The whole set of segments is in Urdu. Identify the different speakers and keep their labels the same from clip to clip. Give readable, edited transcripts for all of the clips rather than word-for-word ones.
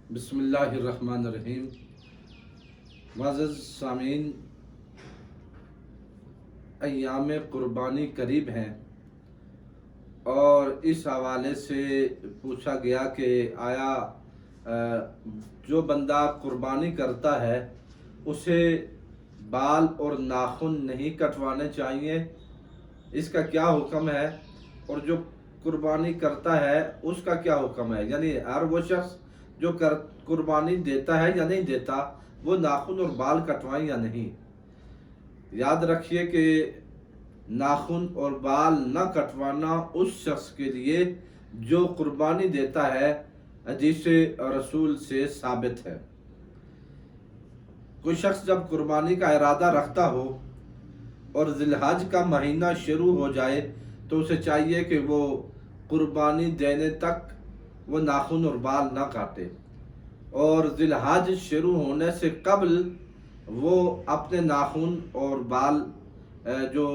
Speaker 1: بسم اللہ الرحمن الرحیم۔ معزز سامعین، ایام قربانی قریب ہیں اور اس حوالے سے پوچھا گیا کہ آیا جو بندہ قربانی کرتا ہے اسے بال اور ناخن نہیں کٹوانے چاہیے، اس کا کیا حکم ہے؟ اور جو قربانی کرتا ہے اس کا کیا حکم ہے؟ یعنی ہر وہ شخص جو قربانی دیتا ہے یا نہیں دیتا، وہ ناخن اور بال کٹوائیں یا نہیں؟ یاد رکھیے کہ ناخن اور بال نہ کٹوانا اس شخص کے لیے جو قربانی دیتا ہے حدیث رسول سے ثابت ہے۔ کوئی شخص جب قربانی کا ارادہ رکھتا ہو اور ذی الحج کا مہینہ شروع ہو جائے تو اسے چاہیے کہ وہ قربانی دینے تک وہ ناخن اور بال نہ کاٹے، اور ذی الحج شروع ہونے سے قبل وہ اپنے ناخن اور بال جو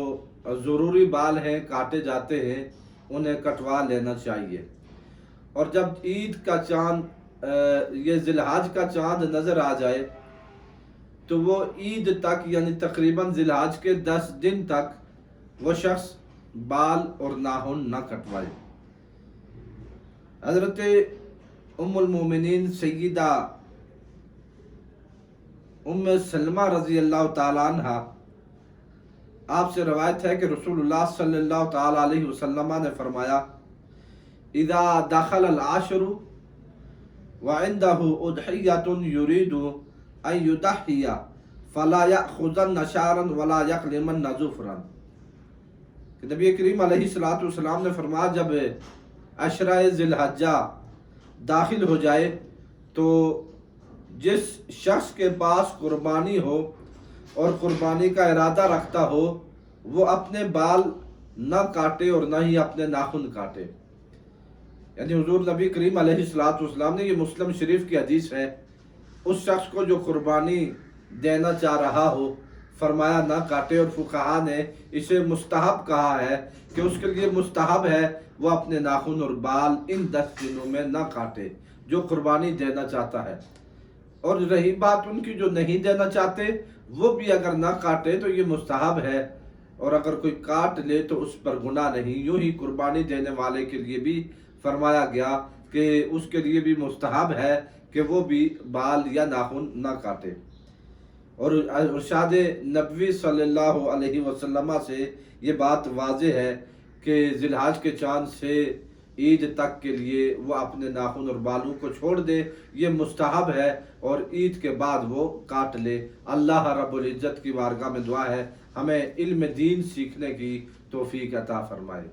Speaker 1: ضروری بال ہیں کاٹے جاتے ہیں انہیں کٹوا لینا چاہیے۔ اور جب عید کا چاند یہ ذی الحج کا چاند نظر آ جائے تو وہ عید تک یعنی تقریباً ذی الحج کے 10 دن تک وہ شخص بال اور ناخن نہ کٹوائے۔ حضرت ام المومنین سیدہ ام سلمہ رضی اللہ تعالیٰ عنہ، آپ سے روایت ہے کہ رسول اللہ صلی اللہ تعالیٰ علیہ وسلم نے فرمایا: اذا دخل العاشر وعنده اضحیۃ یرید ان یضحی فلا یأخذن شعرا ولا یقلمن ظفرا۔ کہ نبی کریم علیہ الصلوۃ والسلام نے فرمایا جب عشرہ ذی الحجہ داخل ہو جائے تو جس شخص کے پاس قربانی ہو اور قربانی کا ارادہ رکھتا ہو وہ اپنے بال نہ کاٹے اور نہ ہی اپنے ناخن کاٹے۔ یعنی حضور نبی کریم علیہ الصلوۃ والسلام نے، یہ مسلم شریف کی حدیث ہے، اس شخص کو جو قربانی دینا چاہ رہا ہو فرمایا نہ کاٹے، اور فقہاء نے اسے مستحب کہا ہے کہ اس کے لیے مستحب ہے وہ اپنے ناخن اور بال ان 10 دنوں میں نہ کاٹے جو قربانی دینا چاہتا ہے۔ اور رہی بات ان کی جو نہیں دینا چاہتے، وہ بھی اگر نہ کاٹے تو یہ مستحب ہے، اور اگر کوئی کاٹ لے تو اس پر گناہ نہیں۔ یوں ہی قربانی دینے والے کے لیے بھی فرمایا گیا کہ اس کے لیے بھی مستحب ہے کہ وہ بھی بال یا ناخن نہ کاٹے۔ اور ارشاد نبوی صلی اللہ علیہ وسلم سے یہ بات واضح ہے کہ ذی الحج کے چاند سے عید تک کے لیے وہ اپنے ناخن اور بالوں کو چھوڑ دے، یہ مستحب ہے، اور عید کے بعد وہ کاٹ لے۔ اللہ رب العزت کی بارگاہ میں دعا ہے ہمیں علم دین سیکھنے کی توفیق عطا فرمائے۔